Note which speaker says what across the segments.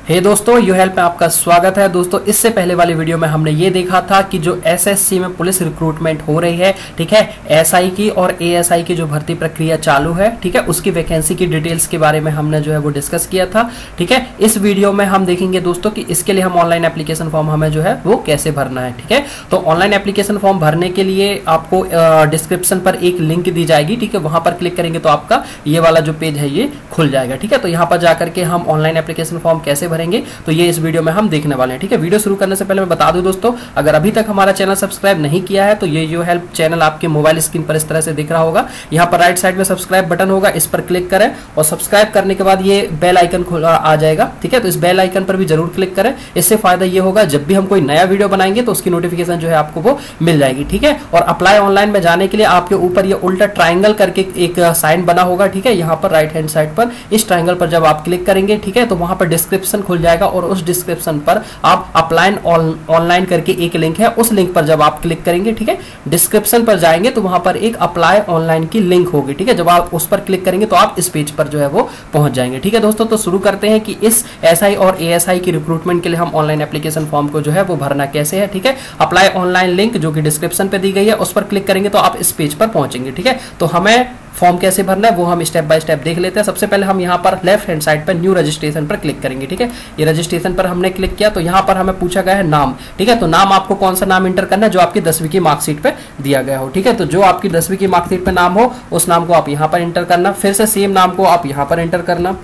Speaker 1: हे दोस्तों, you help में आपका स्वागत है। दोस्तों, इससे पहले वाली वीडियो में हमने ये देखा था कि जो एसएससी में पुलिस रिक्रूटमेंट हो रही है, ठीक है, एसआई की और एएसआई की जो भर्ती प्रक्रिया चालू है, ठीक है, उसकी वैकेंसी की डिटेल्स के बारे में हमने जो है वो डिस्कस किया था। ठीक है, इस वीडियो में हम देखेंगे दोस्तों कि इसके लिए हम ऑनलाइन एप्लीकेशन फॉर्म हमें जो है वो कैसे भरना है। ठीक है, तो ऑनलाइन एप्लीकेशन फॉर्म भरने के लिए आपको डिस्क्रिप्शन पर एक लिंक दी जाएगी। ठीक है, वहां पर क्लिक करेंगे तो आपका ये वाला जो पेज है ये खुल जाएगा। ठीक है, तो यहाँ पर जाकर के हम ऑनलाइन एप्लीकेशन फॉर्म कैसे भरेंगे तो ये इस वीडियो में हम देखने वाले हैं। ठीक है, वीडियो शुरू करने से पहले मैं बता दूं दोस्तों, अगर अभी तक हमारा चैनल सब्सक्राइब नहीं किया है तो ये यू हेल्प चैनल आपके मोबाइल स्क्रीन पर इस तरह से दिख रहा होगा। यहाँ पर राइट साइड में सब्सक्राइब बटन होगा, इस पर क्लिक करें और सब्सक्राइब करने के बाद ये बेल आइकन खुला आ जाएगा। ठीक है, तो इस बेल आइकन पर भी जरूर क्लिक करें। इससे फायदा ये होगा जब भी हम कोई नया वीडियो बनाएंगे तो उसकी नोटिफिकेशन जो है आपको वो मिल जाएगी। ठीक है, और अप्लाई ऑनलाइन में जाने के लिए आपके ऊपर ये उल्टा ट्राइंगल करके एक साइन बना होगा। ठीक है, यहाँ पर राइट हैंड साइड पर इस ट्राइंगल पर जब आप क्लिक करेंगे, ठीक है, तो वहां पर डिस्क्रिप्शन खुल जाएगा और उस डिस्क्रिप्शन पर आप अप्लाई ऑनलाइन करके एक लिंक है, उस लिंक पर जब आप क्लिक करेंगे, ठीक है, डिस्क्रिप्शन पर जाएंगे तो वहां पर एक अप्लाई ऑनलाइन की लिंक होगी। ठीक है, जब आप उस पर क्लिक करेंगे तो आप इस पेज पर जो है वो पहुंच जाएंगे। ठीक है दोस्तों, तो शुरू करते हैं कि इस एसआई और एएसआई की रिक्रूटमेंट के लिए हम ऑनलाइन एप्लीकेशन फॉर्म को जो है वो भरना कैसे है। ठीक है, अप्लाई ऑनलाइन लिंक जो कि डिस्क्रिप्शन पे दी गई है उस पर क्लिक करेंगे तो आप इस पेज पर पहुंचेंगे। ठीक है, तो हमें फॉर्म कैसे भरना है वो हम स्टेप बाय स्टेप देख लेते हैं। सबसे पहले हम यहाँ पर लेफ्ट हैंड साइड पर न्यू रजिस्ट्रेशन पर क्लिक करेंगे। ठीक है, ये रजिस्ट्रेशन पर हमने क्लिक किया तो यहाँ पर हमें पूछा गया है नाम। ठीक है, तो नाम आपको कौन सा नाम इंटर करना है जो आपकी 10वीं की मार्कशीट पे दिया गया हो। ठीक है, तो जो आपकी 10वीं की मार्कशीट पे नाम हो उस नाम को आप यहाँ पर इंटर करना, फिर से सेम नाम को आप यहाँ पर इंटर करना।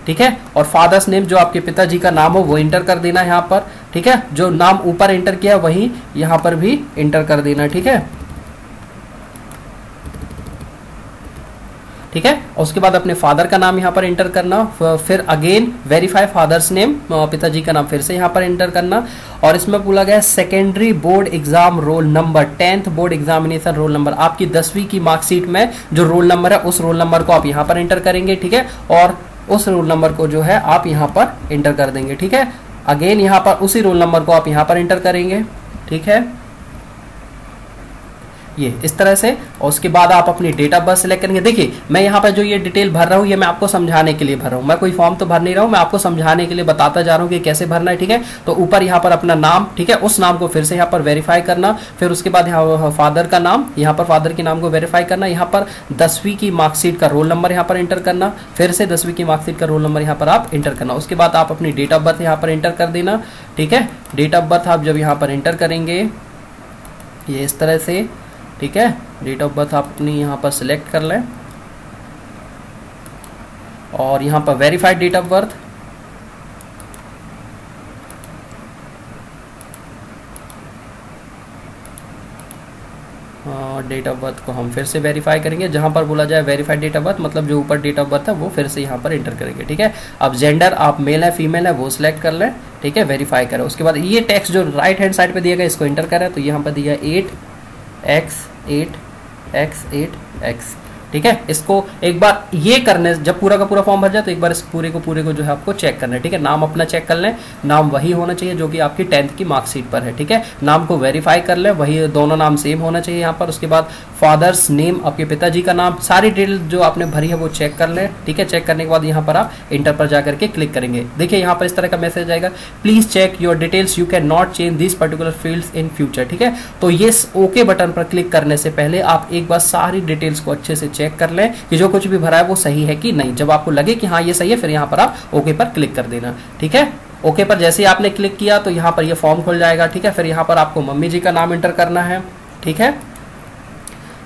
Speaker 1: ठीक है, और फादर्स नेम जो आपके पिताजी का नाम हो वो इंटर कर देना यहाँ पर। ठीक है, जो नाम ऊपर इंटर किया वही यहाँ पर भी इंटर कर देना। ठीक है, ठीक है, और उसके बाद अपने फादर का नाम यहाँ पर इंटर करना, फिर अगेन वेरीफाई फादर्स नेम, पिताजी का नाम फिर से यहाँ पर इंटर करना। और इसमें बोला गया secondary board exam roll number, 10th board examination roll number, आपकी 10वीं की मार्कशीट में जो रोल नंबर है उस रोल नंबर को आप यहाँ पर इंटर करेंगे। ठीक है, और उस रोल नंबर को जो है आप यहाँ पर इंटर कर देंगे। ठीक है, अगेन यहाँ पर उसी रोल नंबर को आप यहाँ पर इंटर करेंगे। ठीक है, ये इस तरह से, और उसके बाद आप अपनी डेट ऑफ बर्थ सिलेक्ट करेंगे। देखिए, मैं यहाँ पर जो ये डिटेल भर रहा हूँ ये मैं आपको समझाने के लिए भर रहा हूँ, मैं कोई फॉर्म तो भर नहीं रहा हूँ, मैं आपको समझाने के लिए बताता जा रहा हूँ कि कैसे भरना है। ठीक है, तो ऊपर यहाँ पर अपना नाम, ठीक है, उस नाम को फिर से यहाँ पर वेरीफाई करना, फिर उसके बाद यहाँ फादर का नाम, यहाँ पर फादर के नाम को वेरीफाई करना, यहाँ पर 10वीं की मार्कशीट का रोल नंबर यहाँ पर इंटर करना, फिर से 10वीं की मार्कशीट का रोल नंबर यहाँ पर आप इंटर करना। उसके बाद आप अपनी डेट ऑफ बर्थ यहाँ पर इंटर कर देना। ठीक है, डेट ऑफ बर्थ आप जब यहाँ पर इंटर करेंगे ये इस तरह से, ठीक है, डेट ऑफ बर्थ आप अपनी यहाँ पर सिलेक्ट कर लें और यहाँ पर verified date of birth, date of birth को हम फिर से वेरीफाई करेंगे। जहां पर बोला जाए वेरीफाइड डेट ऑफ बर्थ मतलब जो ऊपर डेट ऑफ बर्थ है वो फिर से यहाँ पर इंटर करेंगे। ठीक है, अब जेंडर आप मेल है फीमेल है वो सिलेक्ट कर लें। ठीक है, वेरीफाई करें। उसके बाद ये टेक्स्ट जो राइट हैंड साइड पे दिया गया इसको इंटर करें, तो यहाँ पर दिया 8x8x8x। ठीक है, इसको एक बार ये करने, जब पूरा का पूरा फॉर्म भर जाए तो एक बार इस पूरे को जो है आपको चेक करना है। ठीक है, नाम अपना चेक कर लें, नाम वही होना चाहिए जो कि आपकी 10th की मार्कशीट पर है। ठीक है, नाम को वेरीफाई कर लें, वही दोनों नाम सेम होना चाहिए यहाँ पर। उसके बाद फादर्स नेम, आपके पिताजी का नाम, सारी डिटेल जो आपने भरी है वो चेक कर लें। ठीक है, चेक करने के बाद यहाँ पर आप इंटर पर जाकर के क्लिक करेंगे। देखिए यहाँ पर इस तरह का मैसेज आएगा, please check your details, you can not change this particular fields in future. ठीक है, तो ये ओके बटन पर क्लिक करने से पहले आप एक बार सारी डिटेल्स को अच्छे से चेक कर लें कि जो कुछ भी भरा है वो सही है कि नहीं। जब आपको लगे कि हाँ ये सही है फिर यहाँ पर आप ओके पर क्लिक कर देना। ठीक है, ओके पर जैसे ही आपने क्लिक किया तो यहाँ पर ये फॉर्म खुल जाएगा। ठीक है, फिर यहाँ पर आपको मम्मी जी का नाम इंटर करना है। ठीक है,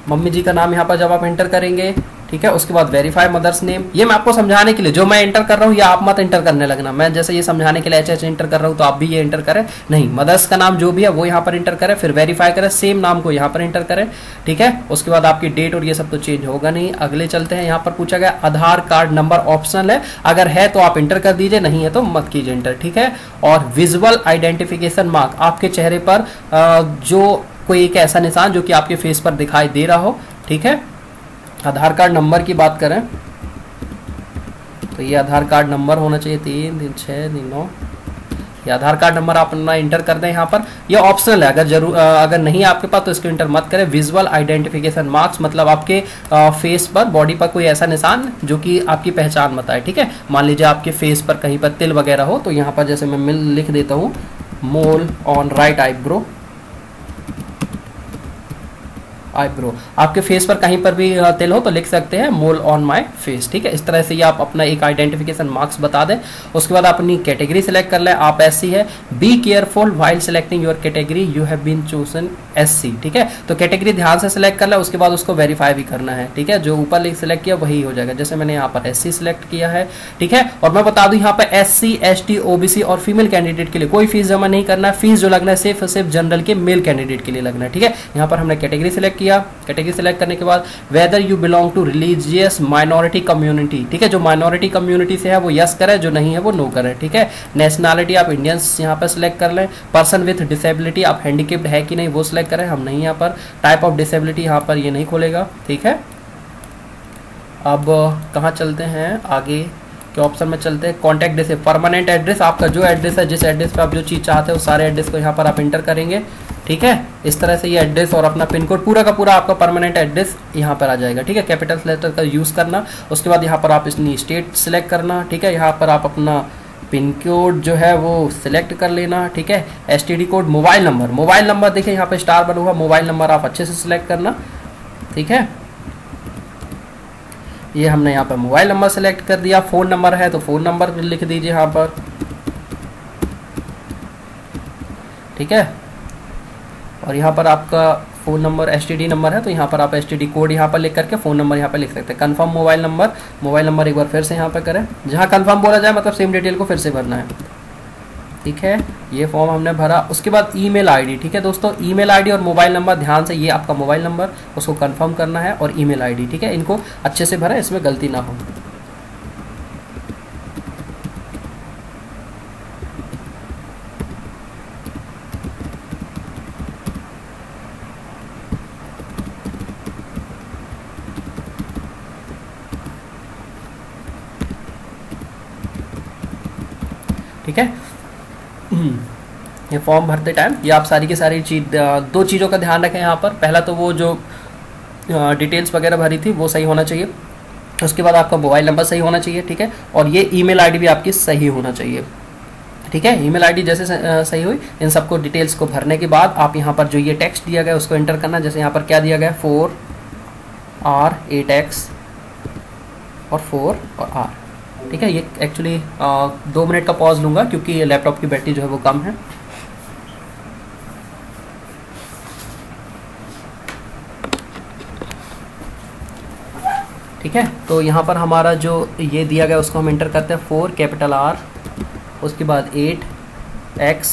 Speaker 1: मम्मी जी का नाम यहाँ पर जब आप इंटर करेंगे, ठीक है, उसके बाद वेरीफाई मदर्स नेम, ये मैं आपको समझाने के लिए, जो मैं इंटर कर रहा हूँ ये आप मत इंटर करने लगना। मैं जैसे ये समझाने के लिए एच इंटर कर रहा हूँ तो आप भी ये इंटर करें नहीं, मदर्स का नाम जो भी है वो यहाँ पर इंटर करें, फिर वेरीफाई करें, सेम नाम को यहाँ पर इंटर करें। ठीक है, उसके बाद आपकी डेट और ये सब तो चेंज होगा नहीं। अगले चलते हैं, यहाँ पर पूछा गया आधार कार्ड नंबर ऑप्शनल है, अगर है तो आप इंटर कर दीजिए, नहीं है तो मत कीजिए इंटर। ठीक है, और विजुअल आइडेंटिफिकेशन मार्क, आपके चेहरे पर जो कोई एक ऐसा निशान जो कि आपके फेस पर दिखाई दे रहा हो। ठीक है, आधार कार्ड नंबर की बात करें तो ये आधार कार्ड नंबर होना चाहिए 3 3 6 3 9, ये आधार कार्ड नंबर आप अपना इंटर कर दें यहाँ पर। ये ऑप्शनल है, अगर नहीं है आपके पास तो इसको इंटर मत करें। विजुअल आइडेंटिफिकेशन मार्क्स, मतलब आपके फेस पर, बॉडी पर कोई ऐसा निशान जो कि आपकी पहचान बताए, ठीक है। मान लीजिए आपके फेस पर कहीं पर तिल वगैरह हो, तो यहाँ पर जैसे मैं लिख देता हूँ मोल ऑन राइट आईब्रो। आपके फेस पर कहीं पर भी तिल हो तो लिख सकते हैं मोल ऑन माय फेस, ठीक है। इस तरह से ये आप अपना एक आइडेंटिफिकेशन मार्क्स बता दें। उसके बाद अपनी कैटेगरी सिलेक्ट कर लें, आप एससी है। Be careful while selecting your category, you have been chosen SC, ठीक है। तो कैटेगरी ध्यान से सिलेक्ट कर लें, उसके बाद उसको वेरीफाई भी करना है, ठीक है। जो ऊपर सिलेक्ट किया वही हो जाएगा। जैसे मैंने यहाँ पर एससी सिलेक्ट किया है, ठीक है। और मैं बता दूं यहाँ पर एससी, एसटी, ओबीसी और फीमेल कैंडिडेट के लिए कोई फीस जमा नहीं करना है। फीस जो लगना है सिर्फ जनरल के मेल कैंडिडेट के लिए लगना है, ठीक है। यहाँ पर हमने कैटेगरी सिलेक्ट किया। कैटेगरी सिलेक्ट करने के बाद whether you belong to religious minority community, ठीक है। जो माइनॉरिटी कम्युनिटी से है वो यस करे, जो नहीं है वो नो करे, ठीक है। नेशनैलिटी आप इंडियंस यहाँ पर सिलेक्ट कर लें। पर्सन विथ डिसेबिलिटी आप हैंडीकेप्ड है कि नहीं वो सिलेक्ट करें, हम नहीं यहाँ पर। टाइप ऑफ डिसेबिलिटी यहाँ पर ये नहीं खोलेगा, ठीक है। अब कहाँ चलते हैं आगे के ऑप्शन में चलते हैं। कॉन्टैक्ट डिटेल, परमानेंट एड्रेस, आपका जो एड्रेस है, जिस एड्रेस पे आप जो चीज़ चाहते हो, सारे एड्रेस को यहाँ पर आप इंटर करेंगे, ठीक है। इस तरह से ये एड्रेस और अपना पिन कोड पूरा का पूरा आपका परमानेंट एड्रेस यहाँ पर आ जाएगा, ठीक है। कैपिटल लेटर का यूज़ करना। उसके बाद यहाँ पर आप अपनी स्टेट सिलेक्ट करना, ठीक है। यहाँ पर आप अपना पिन कोड जो है वो सिलेक्ट कर लेना, ठीक है। एसटीडी कोड, मोबाइल नंबर देखिए यहाँ पे स्टार बना हुआ, मोबाइल नंबर आप अच्छे से सिलेक्ट करना, ठीक है। ये हमने यहाँ पर मोबाइल नंबर सेलेक्ट कर दिया। फ़ोन नंबर है तो फ़ोन नंबर लिख दीजिए यहाँ पर, ठीक है। और यहाँ पर आपका फ़ोन नंबर एसटीडी नंबर है तो यहाँ पर आप एसटीडी कोड यहाँ पर लिख करके फ़ोन नंबर यहाँ पर लिख सकते हैं। कंफर्म मोबाइल नंबर एक बार फिर से यहाँ पर करें। जहाँ कंफर्म बोला जाए मतलब सेम डिटेल को फिर से भरना है, ठीक है। ये फॉर्म हमने भरा। उसके बाद ईमेल आईडी, ठीक है दोस्तों। ईमेल आईडी और मोबाइल नंबर, ध्यान से ये आपका मोबाइल नंबर उसको कंफर्म करना है और ईमेल आईडी, ठीक है। इनको अच्छे से भरा, इसमें गलती ना हो। ठीक है। ये फॉर्म भरते टाइम ये आप सारी की सारी चीज, दो चीज़ों का ध्यान रखें यहाँ पर। पहला तो वो जो डिटेल्स वगैरह भरी थी वो सही होना चाहिए। उसके बाद आपका मोबाइल नंबर सही होना चाहिए, ठीक है। और ये ईमेल आईडी भी आपकी सही होना चाहिए, ठीक है। ईमेल आईडी जैसे सही हुई, इन सबको डिटेल्स को भरने के बाद आप यहाँ पर जो ये टेक्स्ट दिया गया उसको एंटर करना। जैसे यहाँ पर क्या दिया गया, 4R 8X और 4 और R, ठीक है। ये एक्चुअली 2 मिनट का पॉज लूँगा क्योंकि लैपटॉप की बैटरी जो है वो कम है। ठीक है। तो यहाँ पर हमारा जो ये दिया गया उसको हम एंटर करते हैं। 4 कैपिटल R, उसके बाद 8X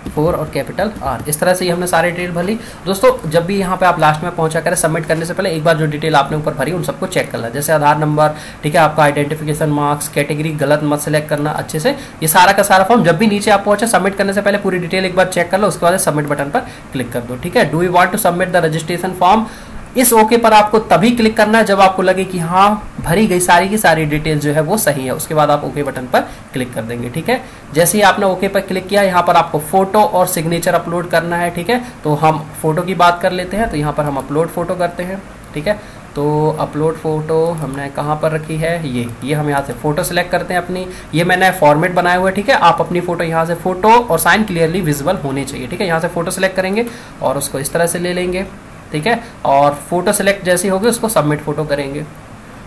Speaker 1: 4 और कैपिटल R। इस तरह से ये हमने सारे डिटेल भरी। दोस्तों जब भी यहाँ पे आप लास्ट में पहुंचा करें, सबमिट करने से पहले एक बार जो डिटेल आपने ऊपर भरी उन सबको चेक कर लें। जैसे आधार नंबर, ठीक है, आपका आइडेंटिफिकेशन मार्क्स, कैटेगरी गलत मत सेलेक्ट करना अच्छे से। ये सारा का सारा फॉर्म जब भी नीचे आप पहुंचे सबमिट करने से पहले पूरी डिटेल एक बार चेक कर लो, उसके बाद सबमिट बटन पर क्लिक कर दो, ठीक है। Do you want to submit the registration form, इस ओके पर आपको तभी क्लिक करना है जब आपको लगे कि हाँ भरी गई सारी की सारी डिटेल जो है वो सही है। उसके बाद आप ओके बटन पर क्लिक कर देंगे, ठीक है। जैसे ही आपने ओके पर क्लिक किया, यहाँ पर आपको फोटो और सिग्नेचर अपलोड करना है, ठीक है। तो हम फोटो की बात कर लेते हैं। तो यहाँ पर हम अपलोड फोटो करते हैं, ठीक है। तो अपलोड फोटो हमने कहाँ पर रखी है, ये हम यहाँ से फोटो सिलेक्ट करते हैं अपनी। ये मैंने फॉर्मेट बनाया हुआ है, ठीक है। आप अपनी फोटो यहाँ से, फोटो और साइन क्लियरली विजिबल होने चाहिए, ठीक है। यहाँ से फोटो सिलेक्ट करेंगे और उसको इस तरह से ले लेंगे, ठीक है। और फोटो सेलेक्ट जैसी होगी उसको सबमिट फोटो करेंगे,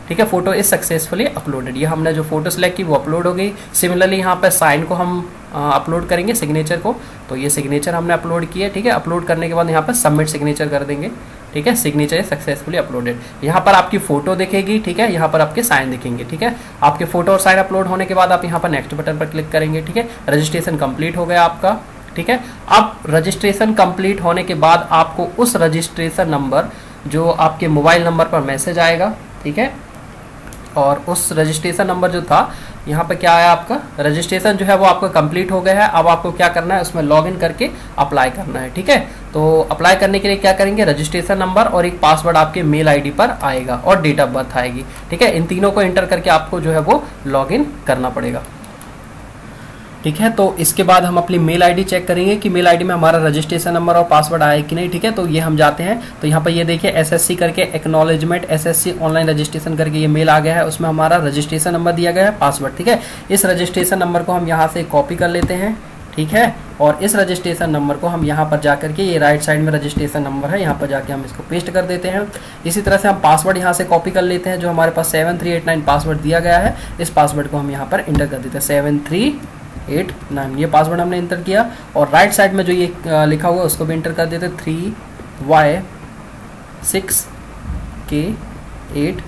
Speaker 1: ठीक है। Photo is successfully uploaded. ये हमने जो फोटो सेलेक्ट की वो अपलोड हो गई। सिमिलरली यहाँ पर साइन को हम अपलोड करेंगे, सिग्नेचर को। तो ये सिग्नेचर हमने अपलोड किया, ठीक है। अपलोड करने के बाद यहाँ पर सबमिट सिग्नेचर कर देंगे, ठीक है। Signature is successfully uploaded. यहाँ पर आपकी फोटो दिखेगी, ठीक है। यहाँ पर आपके साइन दिखेंगे, ठीक है। आपके फोटो और साइन अपलोड होने के बाद आप यहाँ पर नेक्स्ट बटन पर क्लिक करेंगे, ठीक है। रजिस्ट्रेशन कंप्लीट हो गया आपका, ठीक है। अब रजिस्ट्रेशन कंप्लीट होने के बाद आपको उस रजिस्ट्रेशन नंबर जो आपके मोबाइल नंबर पर मैसेज आएगा, ठीक है। और उस रजिस्ट्रेशन नंबर जो था, यहाँ पे क्या आया, आपका रजिस्ट्रेशन जो है वो आपका कंप्लीट हो गया है। अब आपको क्या करना है, उसमें लॉगिन करके अप्लाई करना है, ठीक है। तो अप्लाई करने के लिए क्या करेंगे, रजिस्ट्रेशन नंबर और एक पासवर्ड आपके मेल आईडी पर आएगा और डेट ऑफ बर्थ आएगी, ठीक है। इन तीनों को एंटर करके आपको जो है वो लॉगिन करना पड़ेगा। ठीक है। तो इसके बाद हम अपनी मेल आईडी चेक करेंगे कि मेल आईडी में हमारा रजिस्ट्रेशन नंबर और पासवर्ड आया कि नहीं। ठीक है, तो ये हम जाते हैं तो यहाँ पर ये देखिए एसएससी करके एक्नॉलेजमेंट एसएससी ऑनलाइन रजिस्ट्रेशन करके ये मेल आ गया है, उसमें हमारा रजिस्ट्रेशन नंबर दिया गया है, पासवर्ड। ठीक है, इस रजिस्ट्रेशन नंबर को हम यहाँ से कॉपी कर लेते हैं। ठीक है, और इस रजिस्ट्रेशन नंबर को हम यहाँ पर जाकर के, ये राइट साइड में रजिस्ट्रेशन नंबर है, यहाँ पर जाके हम इसको पेस्ट कर देते हैं। इसी तरह से हम पासवर्ड यहाँ से कॉपी कर लेते हैं, जो हमारे पास 7389 पासवर्ड दिया गया है, इस पासवर्ड को हम यहाँ पर इंटर कर देते हैं 7389, ये पासवर्ड हमने इंटर किया। और राइट साइड में जो ये लिखा हुआ है उसको भी इंटर कर देते हैं 3Y6K8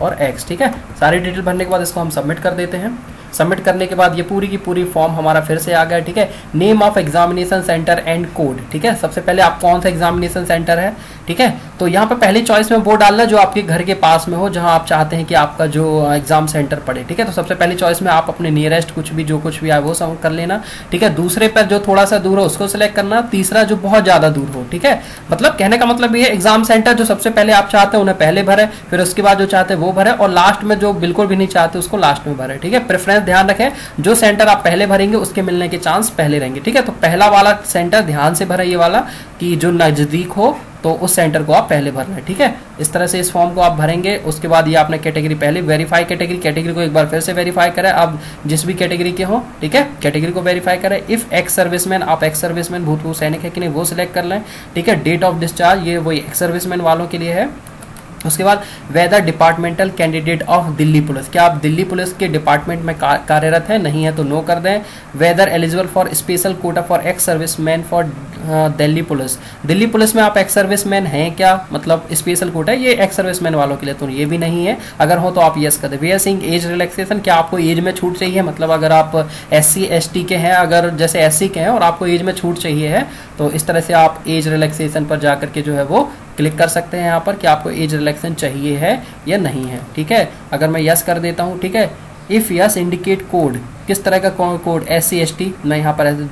Speaker 1: और X। ठीक है, सारी डिटेल भरने के बाद इसको हम सबमिट कर देते हैं। सबमिट करने के बाद ये पूरी की पूरी फॉर्म हमारा फिर से आ गया। ठीक है, name of examination centre and code. ठीक है, सबसे पहले आप कौन सा एग्जामिनेशन सेंटर है। ठीक है, तो यहाँ पे पहली चॉइस में वो डालना जो आपके घर के पास में हो, जहाँ आप चाहते हैं कि आपका जो एग्जाम सेंटर पड़े। ठीक है, तो सबसे पहली चॉइस में आप अपने नियरेस्ट कुछ भी जो कुछ भी आए वो सब कर लेना। ठीक है, दूसरे पर जो थोड़ा सा दूर हो उसको सिलेक्ट करना, तीसरा जो बहुत ज्यादा दूर हो। ठीक है, मतलब कहने का मतलब ये एग्जाम सेंटर जो सबसे पहले आप चाहते हैं उन्हें पहले भरे, फिर उसके बाद जो चाहते हैं वो भरे, और लास्ट में जो बिल्कुल भी नहीं चाहते उसको लास्ट में भरे। ठीक है, प्रेफरेंस ध्यान रखें, जो सेंटर आप पहले भरेंगे उसके मिलने के चांस पहले रहेंगे। ठीक है, तो पहला वाला सेंटर ध्यान से भरे, ये वाला कि जो नजदीक हो तो उस सेंटर को आप पहले भरना है। ठीक है, इस तरह से इस फॉर्म को आप भरेंगे। उसके बाद ये आपने कैटेगरी पहले वेरीफाई कैटेगरी को एक बार फिर से वेरीफाई करें, आप जिस भी कैटेगरी के हो। ठीक है, कैटेगरी को वेरीफाई करें। इफ एक्स सर्विसमैन, आप एक्स सर्विसमैन भूतपूर्व सैनिक है कि नहीं वो सिलेक्ट कर लें। ठीक है, डेट ऑफ डिस्चार्ज ये वही एक्स सर्विसमैन वालों के लिए है। उसके बाद whether departmental candidate of Delhi police, क्या आप दिल्ली पुलिस के डिपार्टमेंट में कार्यरत है, नहीं है तो नो कर दें। Whether eligible for special quota for ex serviceman for Delhi police, Delhi police में आप एक्स सर्विसमैन हैं क्या, मतलब स्पेशल कोटा है ये एक्स सर्विसमैन वालों के लिए, तो ये भी नहीं है। अगर हो तो आप यस कर दें। We are seeing age relaxation, क्या आपको एज में छूट चाहिए, मतलब अगर आप SC ST के हैं, अगर जैसे SC के हैं और आपको एज में छूट चाहिए है तो इस तरह से आप एज रिलैक्सेशन पर जाकर के जो है वो क्लिक कर सकते हैं यहाँ पर कि आपको एज रिलैक्सेशन चाहिए है या नहीं है। ठीक है, अगर मैं यस कर देता हूँ। ठीक है, इफ यस इंडिकेट कोड, किस तरह का कोड, SC ST, मैं यहाँ पर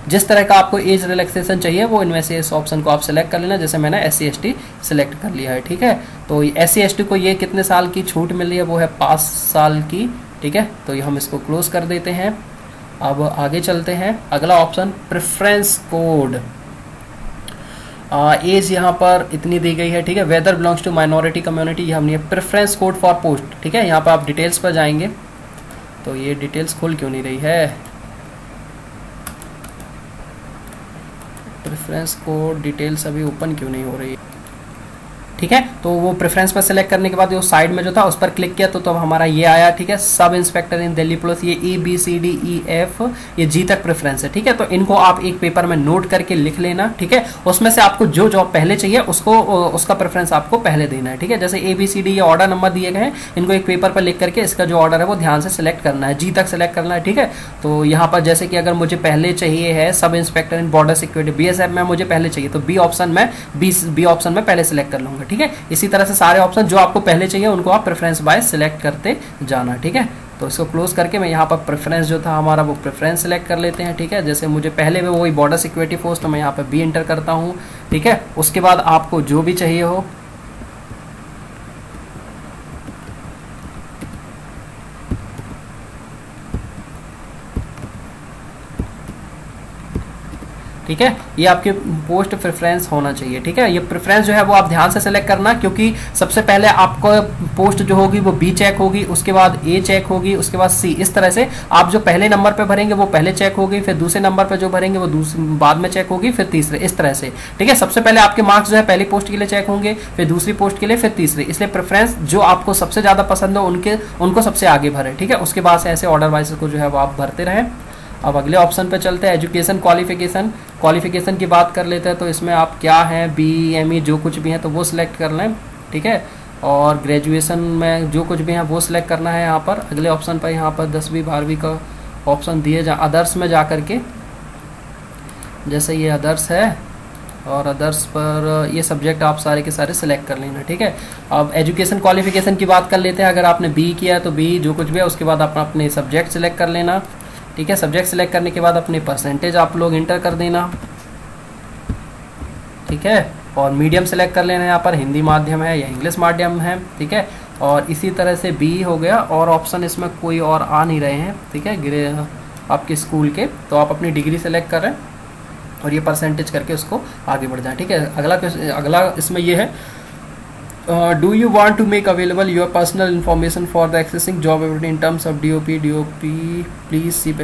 Speaker 1: जिस तरह का आपको एज रिलैक्सेशन चाहिए वो इनमें से इस ऑप्शन को आप सिलेक्ट कर लेना, जैसे मैंने SC ST सिलेक्ट कर लिया है। ठीक है, तो SC ST को ये कितने साल की छूट मिल रही है, वो है 5 साल की। ठीक है, तो ये हम इसको क्लोज कर देते हैं। अब आगे चलते हैं, अगला ऑप्शन प्रेफरेंस कोड। एज यहाँ पर इतनी दी गई है। ठीक है, whether belongs to minority community, ये हमने प्रेफरेंस कोड फॉर पोस्ट। ठीक है, यहाँ पर आप डिटेल्स पर जाएंगे तो ये डिटेल्स खुल क्यों नहीं रही है, प्रेफरेंस कोड डिटेल्स अभी ओपन क्यों नहीं हो रही है। ठीक है, तो वो प्रेफरेंस पर सिलेक्ट करने के बाद जो साइड में जो था उस पर क्लिक किया तो हमारा ये आया। ठीक है, सब इंस्पेक्टर इन दिल्ली पुलिस, ये ABCDEF ये G तक प्रेफरेंस है। ठीक है, तो इनको आप एक पेपर में नोट करके लिख लेना। ठीक है, उसमें से आपको जो जॉब पहले चाहिए उसको उसका प्रेफरेंस आपको पहले देना है। ठीक है, जैसे ABCD ये ऑर्डर नंबर दिए गए हैं, इनको एक पेपर पर लिख करके इसका जो ऑर्डर है वो ध्यान से सिलेक्ट करना है, G तक सिलेक्ट करना है। ठीक है, तो यहाँ पर जैसे कि अगर मुझे पहले चाहिए है सब इंस्पेक्टर इन बॉर्डर सिक्योरिटी BSF में मुझे पहले चाहिए तो बी ऑप्शन में पहले सिलेक्ट कर लूंगा। ठीक है, इसी तरह से सारे ऑप्शन जो आपको पहले चाहिए उनको आप प्रेफरेंस बाय सिलेक्ट करते जाना। ठीक है, तो इसको क्लोज करके मैं यहाँ पर प्रेफरेंस जो था हमारा वो प्रेफरेंस सिलेक्ट कर लेते हैं। ठीक है, जैसे मुझे पहले में वही बॉर्डर सिक्योरिटी फोर्स, तो मैं यहाँ पर बी एंटर करता हूँ। ठीक है, उसके बाद आपको जो भी चाहिए हो ठीक है, ये आपके पोस्ट प्रेफरेंस होना चाहिए। ठीक है, ये प्रेफरेंस जो है वो आप ध्यान से सेलेक्ट करना, क्योंकि सबसे पहले आपको पोस्ट जो होगी वो बी चेक होगी, उसके बाद ए चेक होगी, उसके बाद सी। इस तरह से आप जो पहले नंबर पे भरेंगे वो पहले चेक होगी, फिर दूसरे नंबर पे जो भरेंगे वो बाद में चेक होगी, फिर तीसरे, इस तरह से। ठीक है, सबसे पहले आपके मार्क्स जो है पहली पोस्ट के लिए चेक होंगे, फिर दूसरी पोस्ट के लिए, फिर तीसरे। इसलिए प्रेफरेंस जो आपको सबसे ज्यादा पसंद हो उनको सबसे आगे भरे। ठीक है, उसके बाद से ऐसे ऑर्डर वाइज को जो है वो आप भरते रहें। अब अगले ऑप्शन पे चलते हैं, एजुकेशन क्वालिफिकेशन की बात कर लेते हैं। तो इसमें आप क्या हैं, BE जो कुछ भी है तो वो सिलेक्ट कर लें। ठीक है, और ग्रेजुएशन में जो कुछ भी है वो सिलेक्ट करना है। यहाँ पर अगले ऑप्शन पर यहाँ पर 10वीं 12वीं का ऑप्शन दिए जा, अदर्स में जा करके जैसे ये अदर्स है और अदर्स पर ये सब्जेक्ट आप सारे के सारे सिलेक्ट कर लेना। ठीक है, अब एजुकेशन क्वालिफिकेशन की बात कर लेते हैं। अगर आपने बी किया तो बी जो कुछ भी है, उसके बाद अपने सब्जेक्ट सिलेक्ट कर लेना। ठीक है, सब्जेक्ट सिलेक्ट करने के बाद अपनी परसेंटेज आप लोग इंटर कर देना। ठीक है, और मीडियम सिलेक्ट कर लेना, यहाँ पर हिंदी माध्यम है या इंग्लिश माध्यम है। ठीक है, और इसी तरह से बी हो गया, और ऑप्शन इसमें कोई और आ नहीं रहे हैं। ठीक है, आपके स्कूल के, तो आप अपनी डिग्री सेलेक्ट करें और ये परसेंटेज करके उसको आगे बढ़ जाए। ठीक है, अगला इसमें ये है, do you want to make available your personal information for the accessing job opportunity in terms of DOP please see pay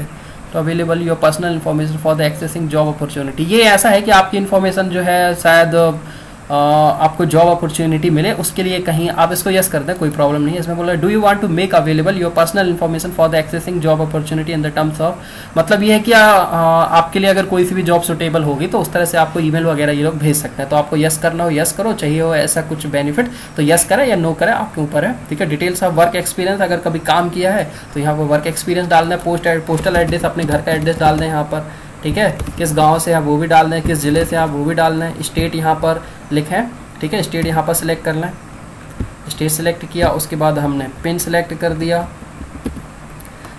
Speaker 1: to available your personal information for the accessing job opportunity. ये ऐसा है कि आपकी information जो है शायद आपको job opportunity मिले, उसके लिए कहीं आप इसको यस कर दें, कोई प्रॉब्लम नहीं है। इसमें बोला do you want to make available your personal information for the accessing job opportunity in the terms of, मतलब ये है कि आपके लिए अगर कोई सी भी जॉब सुटेबल होगी तो उस तरह से आपको ईमेल वगैरह ये लोग भेज सकते हैं। तो आपको यस करना हो यस करो, चाहिए हो ऐसा कुछ बेनिफिट तो यस करें या नो करें, आपके ऊपर है। ठीक है, डिटेल्स ऑफ वर्क एक्सपीरियंस, अगर कभी काम किया है तो यहाँ पर वर्क एक्सपीरियंस डालना है, पोस्टल एड्रेस, अपने घर का एड्रेस डाल दें यहाँ पर। ठीक है, किस गाँव से आप वो भी डाल दें, किस जिले से आप वो भी डाल दें, स्टेट यहाँ पर लिखें। ठीक है, स्टेट यहाँ पर सिलेक्ट कर लें, स्टेट सिलेक्ट किया, उसके बाद हमने पिन सिलेक्ट कर दिया।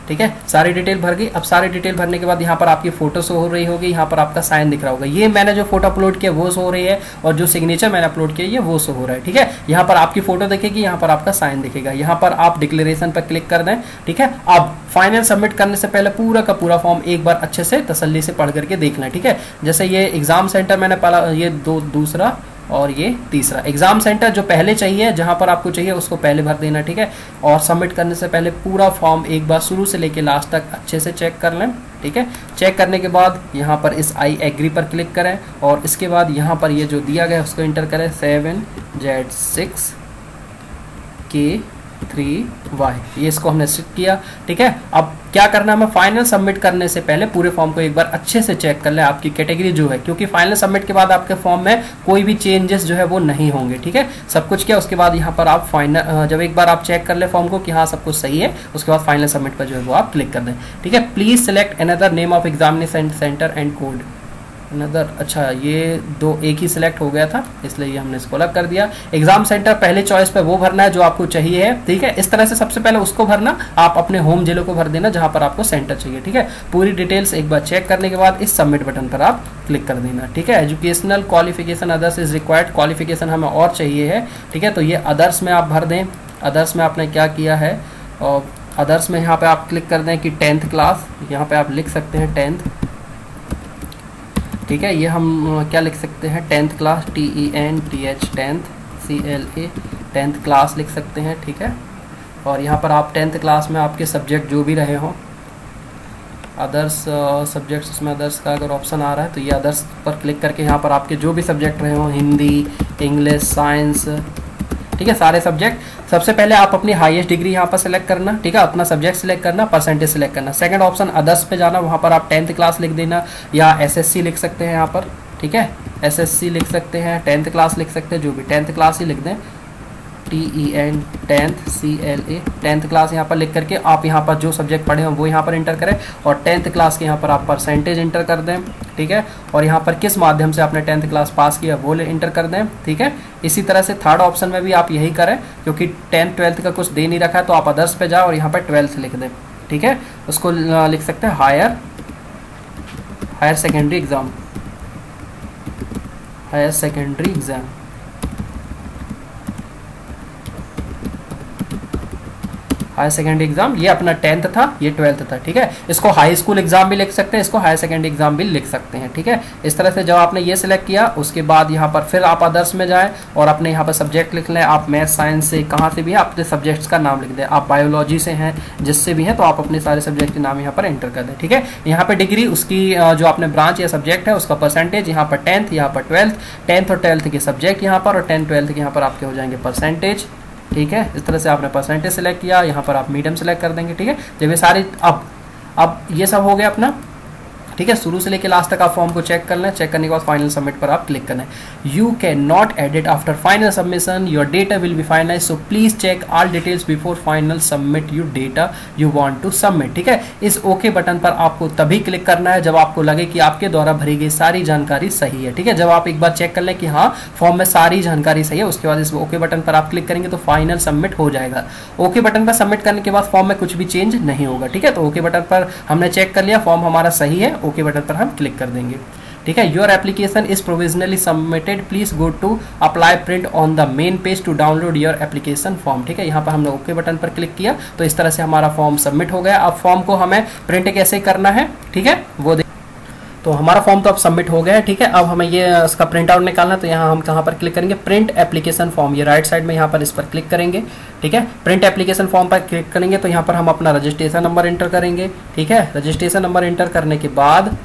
Speaker 1: ठीक है, सारी डिटेल भर गई। अब सारी डिटेल भरने के बाद यहाँ पर आपकी फोटो शो हो रही होगी, यहाँ पर आपका साइन दिख रहा होगा। ये मैंने जो फोटो अपलोड किया वो शो हो रही है और जो सिग्नेचर मैंने अपलोड किया ये वो शो हो रहा है। ठीक है, यहाँ पर आपकी फोटो दिखेगी, यहाँ पर आपका साइन दिखेगा। यहाँ पर आप डिक्लेरेशन पर क्लिक कर दें। ठीक है, अब फाइनल सबमिट करने से पहले पूरा का पूरा फॉर्म एक बार अच्छे से तसल्ली से पढ़ करके देख लें। ठीक है, जैसे ये एग्जाम सेंटर मैंने पढ़ा, ये दूसरा और ये तीसरा। एग्जाम सेंटर जो पहले चाहिए, जहां पर आपको चाहिए उसको पहले भर देना। ठीक है, और सबमिट करने से पहले पूरा फॉर्म एक बार शुरू से लेके लास्ट तक अच्छे से चेक कर लें। ठीक है, चेक करने के बाद यहाँ पर इस आई एग्री पर क्लिक करें और इसके बाद यहाँ पर ये जो दिया गया उसको इंटर करें, 7Z6K3Y, ये इसको हमने सेट किया। ठीक है, अब क्या करना है, हमें फाइनल सबमिट करने से पहले पूरे फॉर्म को एक बार अच्छे से चेक कर ले आपकी कैटेगरी जो है, क्योंकि फाइनल सबमिट के बाद आपके फॉर्म में कोई भी चेंजेस जो है वो नहीं होंगे। ठीक है, सब कुछ किया, उसके बाद यहाँ पर आप फाइनल जब एक बार आप चेक कर ले फॉर्म को कि हाँ सब कुछ सही है, उसके बाद फाइनल सबमिट पर जो है वो आप क्लिक कर दें। ठीक है, please select another name of examination centre and code another. अच्छा, ये दो एक ही सिलेक्ट हो गया था इसलिए हमने इसको अलग कर दिया। एग्जाम सेंटर पहले चॉइस पे वो भरना है जो आपको चाहिए है। ठीक है, इस तरह से सबसे पहले उसको भरना, आप अपने होम जिले को भर देना जहां पर आपको सेंटर चाहिए। ठीक है, पूरी डिटेल्स एक बार चेक करने के बाद इस सबमिट बटन पर आप क्लिक कर देना। ठीक है, educational qualification others is required, qualification हमें और चाहिए है। ठीक है, तो ये अदर्स में आप भर दें। अदर्स में आपने क्या किया है, और अदर्स में यहाँ पे आप क्लिक कर दें कि 10th क्लास, यहाँ पे आप लिख सकते हैं 10th। ठीक है, ये हम क्या लिख सकते हैं, 10th class, TENTH 10th CLA 10th class लिख सकते हैं। ठीक है, और यहाँ पर आप 10th क्लास में आपके सब्जेक्ट जो भी रहे हों, अदर्स सब्जेक्ट्स, उसमें अदर्स का अगर ऑप्शन आ रहा है तो ये अदर्स पर क्लिक करके यहाँ पर आपके जो भी सब्जेक्ट रहे हों, हिंदी, इंग्लिश, साइंस, ठीक है, सारे सब्जेक्ट। सबसे पहले आप अपनी हाईएस्ट डिग्री यहाँ पर सिलेक्ट करना। ठीक है, अपना सब्जेक्ट सिलेक्ट करना, परसेंटेज सिलेक्ट करना। सेकंड ऑप्शन अदर्स पे जाना, वहाँ पर आप 10th क्लास लिख देना या SSC लिख सकते हैं यहाँ पर। ठीक है, SSC लिख सकते हैं, 10th क्लास लिख सकते हैं, जो भी 10th क्लास ही लिख दें, TEN 10th CLA 10th class यहाँ पर लिख करके आप यहाँ पर जो सब्जेक्ट पढ़े हो वो यहाँ पर इंटर करें और 10th क्लास के यहाँ पर आप परसेंटेज इंटर कर दें। ठीक है, और यहाँ पर किस माध्यम से आपने 10th क्लास पास किया वो इंटर कर दें। ठीक है, इसी तरह से थर्ड ऑप्शन में भी आप यही करें, क्योंकि 10th 12th का कुछ दे नहीं रखा है तो आप अदर्स पे जाओ और यहाँ पर 12th लिख दें। ठीक है, उसको लिख सकते हैं higher secondary exam, higher secondary exam. Higher secondary exam, ये अपना 10th था, ये 12th था। ठीक है, इसको हाई स्कूल एग्जाम भी लिख सकते हैं, इसको हायर सेकेंडरी एग्जाम भी लिख सकते हैं। ठीक है, इस तरह से जब आपने ये सिलेक्ट किया उसके बाद यहाँ पर फिर आप अदर्स में जाएं और अपने यहाँ पर सब्जेक्ट लिख लें। आप मैथ साइंस से कहाँ से भी हैं अपने सब्जेक्ट्स का नाम लिख दें, आप बायोलॉजी से हैं जिससे भी हैं तो आप अपने सारे सब्जेक्ट के नाम यहाँ पर एंटर कर दें। ठीक है, यहाँ पर डिग्री उसकी जो आपने ब्रांच या सब्जेक्ट है उसका परसेंटेज, यहाँ पर 10th, यहाँ पर 10th और 12th के सब्जेक्ट यहाँ पर, और 10th 12th के यहाँ पर आपके हो जाएंगे परसेंटेज। ठीक है, इस तरह से आपने परसेंटेज सेलेक्ट किया, यहाँ पर आप मीडियम सेलेक्ट कर देंगे। ठीक है, जब ये सारी अब ये सब हो गया अपना। ठीक है, शुरू से लेकर लास्ट तक आप फॉर्म को चेक कर लें। चेक करने के बाद फाइनल सबमिट पर आप क्लिक करना है। You can not edit after final submission, your data will be finalize, so please check all details before final submit your data you want to submit. ठीक है, इस ओके बटन पर आपको तभी क्लिक करना है जब आपको लगे कि आपके द्वारा भरी गई सारी जानकारी सही है। ठीक है, जब आप एक बार चेक कर लें कि हाँ फॉर्म में सारी जानकारी सही है, उसके बाद इस ओके बटन पर आप क्लिक करेंगे तो फाइनल सबमिट हो जाएगा। ओके बटन पर सबमिट करने के बाद फॉर्म में कुछ भी चेंज नहीं होगा। ठीक है, तो ओके बटन पर हमने चेक कर लिया, फॉर्म हमारा सही है, ओके बटन पर हम क्लिक कर देंगे। ठीक ठीक है। Your application is provisionally submitted, please go to apply print on the main page to download your application form, ठीक है। यहाँ पर हमने ओके बटन पर क्लिक किया तो इस तरह से हमारा फॉर्म सबमिट हो गया। अब फॉर्म को हमें प्रिंट कैसे करना है, ठीक है, वो तो हमारा फॉर्म तो अब सबमिट हो गया है, ठीक है। अब हमें ये इसका प्रिंट आउट निकालना है, तो यहाँ हम कहाँ पर क्लिक करेंगे, प्रिंट एप्लीकेशन फॉर्म, ये राइट साइड में यहाँ पर इस पर क्लिक करेंगे, ठीक है। प्रिंट एप्लीकेशन फॉर्म पर क्लिक करेंगे तो यहाँ पर हम अपना रजिस्ट्रेशन नंबर एंटर करेंगे, ठीक है। रजिस्ट्रेशन नंबर एंटर करने के बाद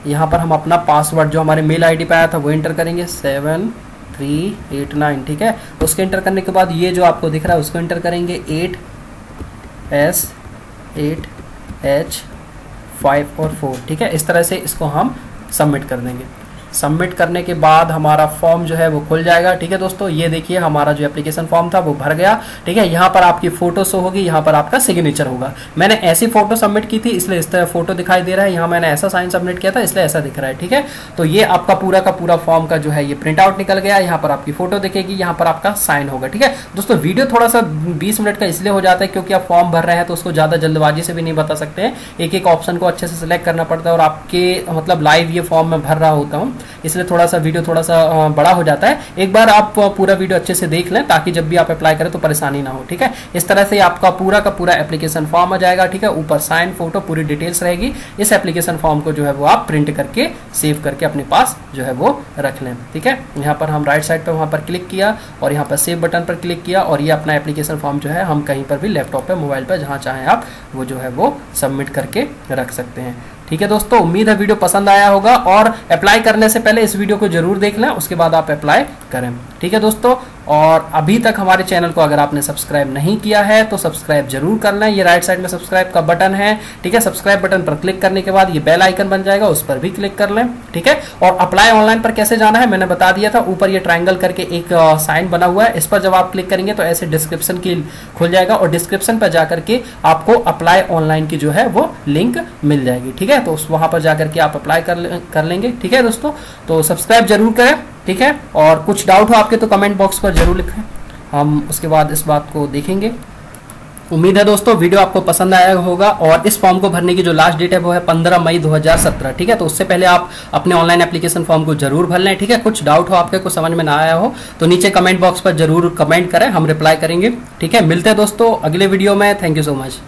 Speaker 1: यहाँ पर हम अपना पासवर्ड जो हमारे मेल ID पे आया था वो एंटर करेंगे 7389, ठीक है। उसके एंटर करने के बाद ये जो आपको दिख रहा है उसको एंटर करेंगे 8S8H5 और 4, ठीक है। इस तरह से इसको हम सबमिट कर देंगे। सबमिट करने के बाद हमारा फॉर्म जो है वो खुल जाएगा, ठीक है दोस्तों। ये देखिए हमारा जो एप्लीकेशन फॉर्म था वो भर गया, ठीक है। यहाँ पर आपकी फोटो शो होगी, यहाँ पर आपका सिग्नेचर होगा। मैंने ऐसी फोटो सबमिट की थी इसलिए इस तरह फोटो दिखाई दे रहा है, यहाँ मैंने ऐसा साइन सबमिट किया था इसलिए ऐसा दिख रहा है, ठीक है। तो ये आपका पूरा का पूरा फॉर्म का जो है ये प्रिंट आउट निकल गया। यहाँ पर आपकी फोटो दिखेगी, यहाँ पर आपका साइन होगा, ठीक है दोस्तों। वीडियो थोड़ा सा 20 मिनट का इसलिए हो जाता है क्योंकि आप फॉर्म भर रहे हैं तो उसको ज्यादा जल्दबाजी से भी नहीं बता सकते हैं, एक एक ऑप्शन को अच्छे से सिलेक्ट करना पड़ता है और आपके मतलब लाइव ये फॉर्म में भर रहा होता हूँ इसलिए थोड़ा सा वीडियो थोड़ा सा बड़ा हो जाता है। एक बार आप पूरा वीडियो अच्छे से देख लें ताकि जब भी आप अप्लाई करें तो परेशानी ना हो, ठीक है। इस तरह से आपका पूरा का पूरा एप्लीकेशन फॉर्म आ जाएगा, ठीक है। ऊपर साइन, फोटो, पूरी डिटेल्स रहेगी। इस एप्लीकेशन फॉर्म को जो है वो आप प्रिंट करके सेव करके अपने पास जो है वो रख लें, ठीक है। यहाँ पर हम राइट साइड पर वहाँ पर क्लिक किया और यहाँ पर सेव बटन पर क्लिक किया और ये अपना एप्लीकेशन फॉर्म जो है हम कहीं पर भी लैपटॉप पे, मोबाइल पर, जहाँ चाहें आप वो जो है वो सबमिट करके रख सकते हैं, ठीक है दोस्तों। उम्मीद है वीडियो पसंद आया होगा और अप्लाई करने से पहले इस वीडियो को जरूर देख लें, उसके बाद आप अप्लाई करें, ठीक है दोस्तों। और अभी तक हमारे चैनल को अगर आपने सब्सक्राइब नहीं किया है तो सब्सक्राइब जरूर कर लें। ये राइट साइड में सब्सक्राइब का बटन है, ठीक है। सब्सक्राइब बटन पर क्लिक करने के बाद ये बेल आइकन बन जाएगा, उस पर भी क्लिक कर लें, ठीक है। और अप्लाई ऑनलाइन पर कैसे जाना है मैंने बता दिया था। ऊपर ये ट्रायंगल करके एक साइन बना हुआ है, इस पर जब आप क्लिक करेंगे तो ऐसे डिस्क्रिप्शन की खुल जाएगा और डिस्क्रिप्शन पर जाकर के आपको अप्लाई ऑनलाइन की जो है वो लिंक मिल जाएगी, ठीक है। तो वहां पर जाकर के आप अप्लाई कर लेंगे, ठीक है दोस्तों। तो सब्सक्राइब जरूर करें, ठीक है। और कुछ डाउट हो आपके तो कमेंट बॉक्स पर जरूर लिखें, हम उसके बाद इस बात को देखेंगे। उम्मीद है दोस्तों वीडियो आपको पसंद आया होगा और इस फॉर्म को भरने की जो लास्ट डेट है वो है 15 मई 2017, ठीक है। तो उससे पहले आप अपने ऑनलाइन एप्लीकेशन फॉर्म को जरूर भर लें, ठीक है। कुछ डाउट हो आपके, कुछ समझ में ना आया हो तो नीचे कमेंट बॉक्स पर जरूर कमेंट करें, हम रिप्लाई करेंगे, ठीक है। मिलते हैं दोस्तों अगले वीडियो में। Thank you so much.